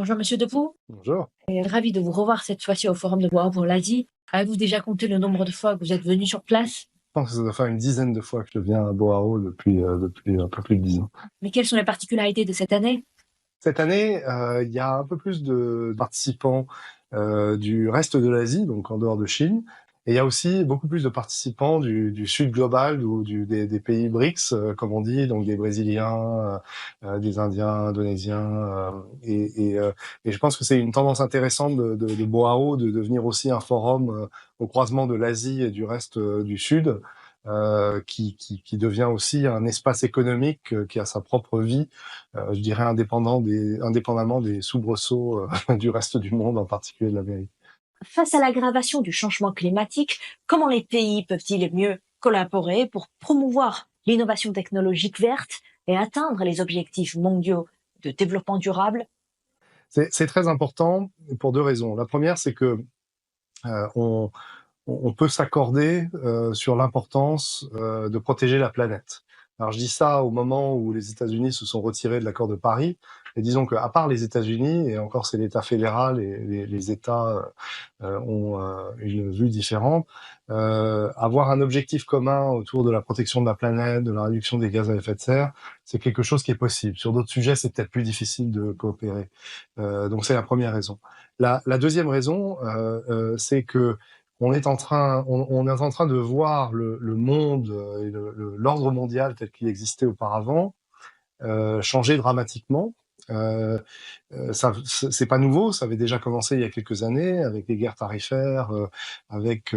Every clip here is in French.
Bonjour Monsieur Depoux, Bonjour. ravi de vous revoir cette fois-ci au Forum de Bois pour l'Asie. Avez-vous déjà compté le nombre de fois que vous êtes venu sur place? Je pense que ça doit faire une dizaine de fois que je viens à Boao depuis un peu plus de 10 ans. Mais quelles sont les particularités de cette année? Cette année, il y a un peu plus de participants du reste de l'Asie, donc en dehors de Chine. Et il y a aussi beaucoup plus de participants du sud global ou des pays BRICS, comme on dit, donc des Brésiliens, des Indiens, Indonésiens. Et je pense que c'est une tendance intéressante de Boao de devenir aussi un forum au croisement de l'Asie et du reste du Sud. Qui devient aussi un espace économique qui a sa propre vie, je dirais indépendamment des soubresauts du reste du monde, en particulier de l'Amérique. Face à l'aggravation du changement climatique, comment les pays peuvent-ils mieux collaborer pour promouvoir l'innovation technologique verte et atteindre les objectifs mondiaux de développement durable? C'est très important pour deux raisons. La première, c'est que euh, on, on peut s'accorder sur l'importance de protéger la planète. Alors je dis ça au moment où les États-Unis se sont retirés de l'accord de Paris, et disons qu'à part les États-Unis, et encore c'est l'État fédéral et les États ont une vue différente, avoir un objectif commun autour de la protection de la planète, de la réduction des gaz à effet de serre, c'est quelque chose qui est possible. Sur d'autres sujets, c'est peut-être plus difficile de coopérer. Donc c'est la première raison. La deuxième raison, c'est que on est en train de voir le monde et l'ordre mondial tel qu'il existait auparavant changer dramatiquement. Euh, Ça, c'est pas nouveau, ça avait déjà commencé il y a quelques années avec les guerres tarifaires, avec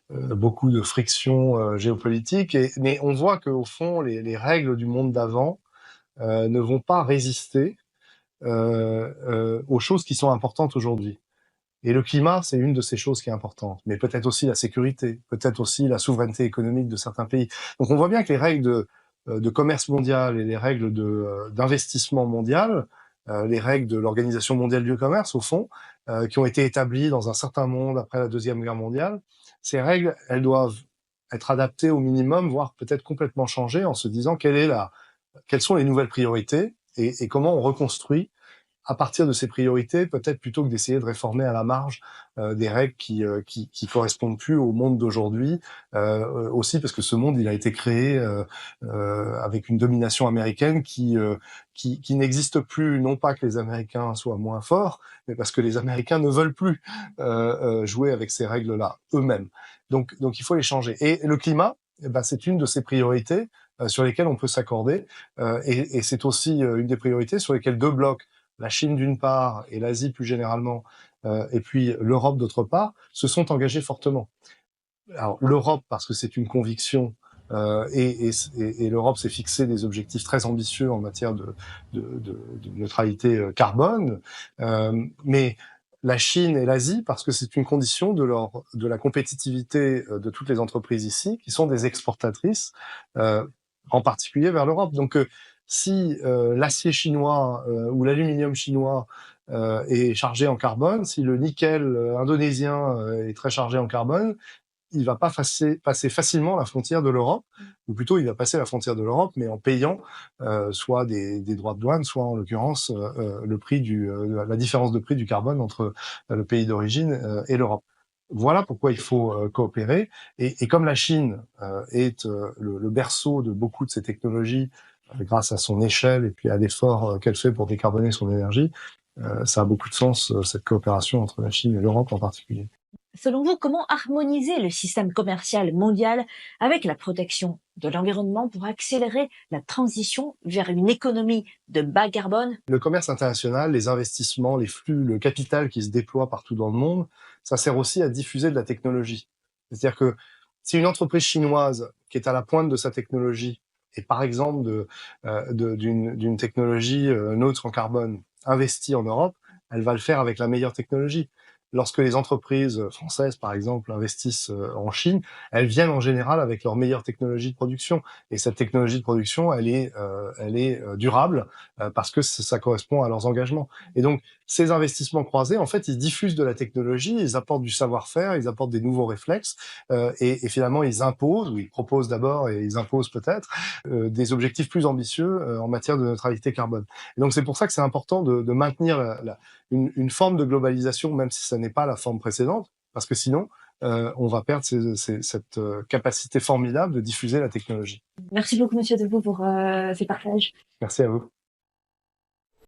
beaucoup de frictions géopolitiques. Mais on voit qu'au fond, les règles du monde d'avant ne vont pas résister aux choses qui sont importantes aujourd'hui. Et le climat, c'est une de ces choses qui est importante, mais peut-être aussi la sécurité, peut-être aussi la souveraineté économique de certains pays. Donc on voit bien que les règles de commerce mondial et les règles d'investissement mondial, les règles de l'Organisation mondiale du commerce, au fond, qui ont été établies dans un certain monde après la Deuxième Guerre mondiale, ces règles, elles doivent être adaptées au minimum, voire peut-être complètement changées en se disant quelles sont les nouvelles priorités et comment on reconstruit à partir de ces priorités, peut-être plutôt que d'essayer de réformer à la marge des règles qui correspondent plus au monde d'aujourd'hui, aussi parce que ce monde il a été créé avec une domination américaine qui n'existe plus, non pas que les Américains soient moins forts, mais parce que les Américains ne veulent plus jouer avec ces règles-là eux-mêmes. Donc il faut les changer. Et le climat, eh ben, c'est une de ces priorités sur lesquelles on peut s'accorder, et c'est aussi une des priorités sur lesquelles deux blocs, la Chine d'une part et l'Asie plus généralement, et puis l'Europe d'autre part, se sont engagés fortement. Alors l'Europe parce que c'est une conviction, et l'Europe s'est fixé des objectifs très ambitieux en matière de neutralité carbone, mais la Chine et l'Asie parce que c'est une condition de la compétitivité de toutes les entreprises ici, qui sont des exportatrices, euh, en particulier vers l'Europe. Donc si l'acier chinois ou l'aluminium chinois est chargé en carbone, si le nickel indonésien est très chargé en carbone, il va pas passer facilement la frontière de l'Europe, ou plutôt il va passer la frontière de l'Europe, mais en payant soit des droits de douane, soit en l'occurrence le prix la différence de prix du carbone entre le pays d'origine et l'Europe. Voilà pourquoi il faut coopérer. Et comme la Chine est le berceau de beaucoup de ces technologies, grâce à son échelle et puis à l'effort qu'elle fait pour décarboner son énergie, ça a beaucoup de sens, cette coopération entre la Chine et l'Europe en particulier. Selon vous, comment harmoniser le système commercial mondial avec la protection de l'environnement pour accélérer la transition vers une économie de bas carbone? Le commerce international, les investissements, les flux, le capital qui se déploie partout dans le monde, ça sert aussi à diffuser de la technologie. C'est-à-dire que si une entreprise chinoise qui est à la pointe de sa technologie et par exemple d'une technologie neutre en carbone investit en Europe, elle va le faire avec la meilleure technologie. lorsque les entreprises françaises, par exemple, investissent en Chine, elles viennent en général avec leur meilleure technologie de production. Et cette technologie de production, elle est durable parce que ça correspond à leurs engagements. Et donc, ces investissements croisés, en fait, ils diffusent de la technologie, ils apportent du savoir-faire, ils apportent des nouveaux réflexes, et finalement, ils imposent, ou ils proposent d'abord, et ils imposent peut-être, des objectifs plus ambitieux en matière de neutralité carbone. Et donc, c'est pour ça que c'est important de maintenir une forme de globalisation, même si ça n'est pas la forme précédente, parce que sinon, on va perdre cette capacité formidable de diffuser la technologie. Merci beaucoup, Monsieur Debout, pour ces partages. Merci à vous.